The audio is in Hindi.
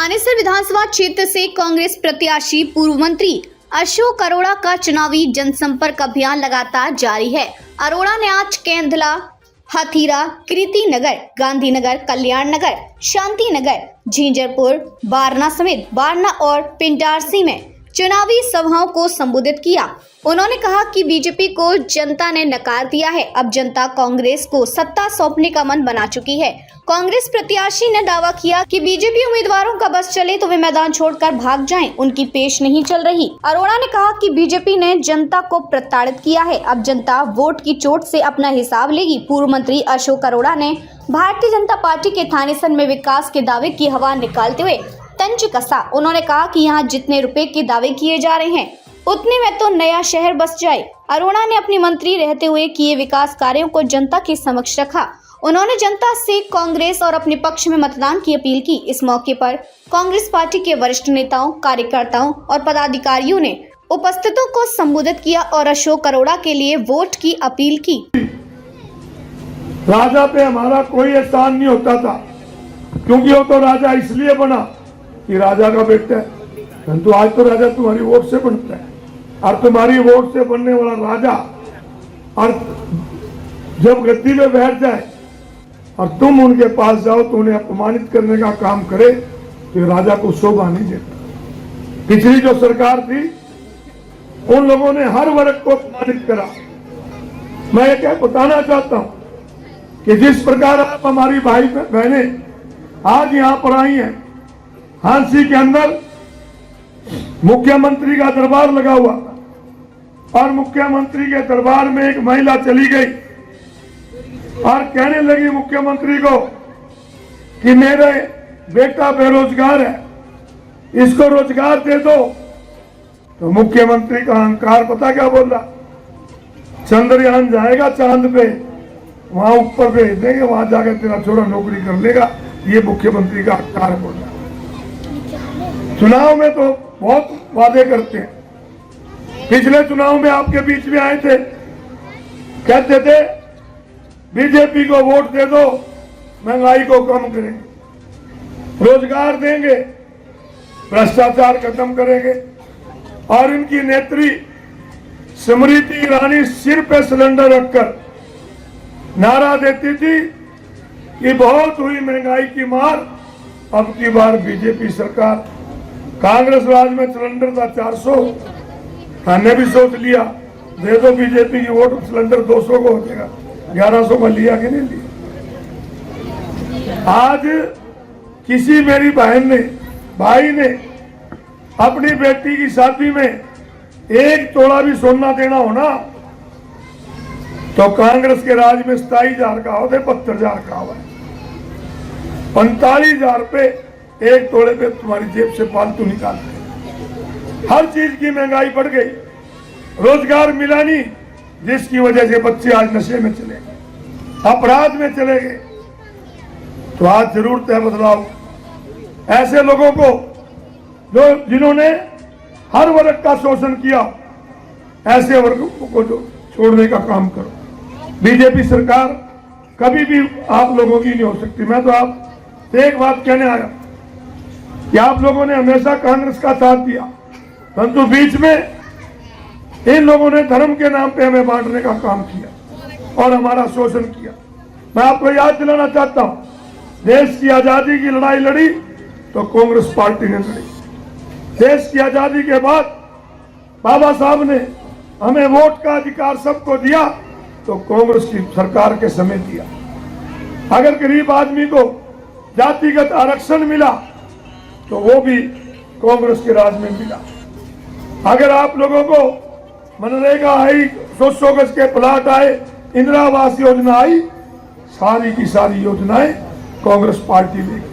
थानेसर विधानसभा क्षेत्र से कांग्रेस प्रत्याशी पूर्व मंत्री अशोक अरोड़ा का चुनावी जनसंपर्क अभियान लगातार जारी है। अरोड़ा ने आज केंदला, हथीरा, कीर्ति नगर, गांधीनगर, कल्याण नगर, शांति नगर, झिंझरपुर, बारना समेत बारना और पिंडारसी में चुनावी सभाओं को संबोधित किया। उन्होंने कहा कि बीजेपी को जनता ने नकार दिया है, अब जनता कांग्रेस को सत्ता सौंपने का मन बना चुकी है। कांग्रेस प्रत्याशी ने दावा किया कि बीजेपी उम्मीदवारों का बस चले तो वे मैदान छोड़कर भाग जाएं, उनकी पेश नहीं चल रही। अरोड़ा ने कहा कि बीजेपी ने जनता को प्रताड़ित किया है, अब जनता वोट की चोट से अपना हिसाब लेगी। पूर्व मंत्री अशोक अरोड़ा ने भारतीय जनता पार्टी के थानेसर में विकास के दावे की हवा निकालते हुए तंज कसा। उन्होंने कहा कि यहाँ जितने रुपए के दावे किए जा रहे हैं उतने में तो नया शहर बस जाए। अरोड़ा ने अपनी मंत्री रहते हुए किए विकास कार्यों को जनता के समक्ष रखा। उन्होंने जनता से कांग्रेस और अपने पक्ष में मतदान की अपील की। इस मौके पर कांग्रेस पार्टी के वरिष्ठ नेताओं, कार्यकर्ताओं और पदाधिकारियों ने उपस्थितों को संबोधित किया और अशोक अरोड़ा के लिए वोट की अपील की। राजा पे हमारा कोई एहसान नहीं होता था, क्योंकि वो तो राजा इसलिए बना कि राजा का बेटा है, परंतु आज तो राजा तुम्हारी वोट से बनता है। और तुम्हारी वोट से बनने वाला राजा और जब गद्दी में बैठ जाए और तुम उनके पास जाओ तो उन्हें अपमानित करने का काम करे तो राजा को शोभा नहीं देता। पिछली जो सरकार थी उन लोगों ने हर वर्ग को अपमानित करा। मैं ये क्या बताना चाहता हूं कि जिस प्रकार आप हमारी भाई बहनें आज यहां पर आई हैं, हांसी के अंदर मुख्यमंत्री का दरबार लगा हुआ और मुख्यमंत्री के दरबार में एक महिला चली गई और कहने लगी मुख्यमंत्री को कि मेरे बेटा बेरोजगार है, इसको रोजगार दे दो। तो मुख्यमंत्री का अहंकार पता क्या बोल रहा, चंद्रयान जाएगा चांद पे, वहां ऊपर भेज देंगे, वहां जाकर तेरा छोरा नौकरी कर लेगा। ये मुख्यमंत्री का अहंकार बोल रहा। चुनाव में तो बहुत वादे करते हैं। पिछले चुनाव में आपके बीच में आए थे, कहते थे बीजेपी को वोट दे दो, महंगाई को कम करेंगे, रोजगार देंगे, भ्रष्टाचार खत्म करेंगे। और इनकी नेत्री स्मृति ईरानी सिर पे सिलेंडर रखकर नारा देती थी कि बहुत हुई महंगाई की मार, अब की बार बीजेपी सरकार। कांग्रेस राज में सिलेंडर था 400, हमने भी सोच लिया दे दो बीजेपी की वोट, सिलेंडर 200 को हो जाएगा। 1100 में लिया कि नहीं लिया। आज किसी मेरी बहन ने, भाई ने अपनी बेटी की शादी में 1 तोला भी सोना देना हो ना, तो कांग्रेस के राज में 27,000 का हो, 72,000 का हुआ, 45,000 रुपए 1 तोले पे तुम्हारी जेब से फालतू निकालते। हर चीज की महंगाई बढ़ गई, रोजगार मिला नहीं, जिसकी वजह से बच्चे आज नशे में चले गए, अपराध में चले गए। तो आज जरूरत है बदलाव। ऐसे लोगों को जिन्होंने हर वर्ग का शोषण किया, ऐसे वर्गों को छोड़ने का काम करो। बीजेपी सरकार कभी भी आप लोगों की नहीं हो सकती। मैं तो आप एक बात कहने आया कि आप लोगों ने हमेशा कांग्रेस का साथ दिया, परंतु बीच में इन लोगों ने धर्म के नाम पे हमें बांटने का काम किया और हमारा शोषण किया। मैं आपको याद दिलाना चाहता हूं, देश की आजादी की लड़ाई लड़ी तो कांग्रेस पार्टी ने लड़ी। देश की आजादी के बाद बाबा साहब ने हमें वोट का अधिकार सबको दिया तो कांग्रेस की सरकार के समय दिया। अगर गरीब आदमी को जातिगत आरक्षण मिला तो वो भी कांग्रेस के राज में मिला। अगर आप लोगों को मनरेगा आई, 100 गज के प्लाट आए, इंदिरा आवास योजना आई, सारी की सारी योजनाएं कांग्रेस पार्टी लेगी।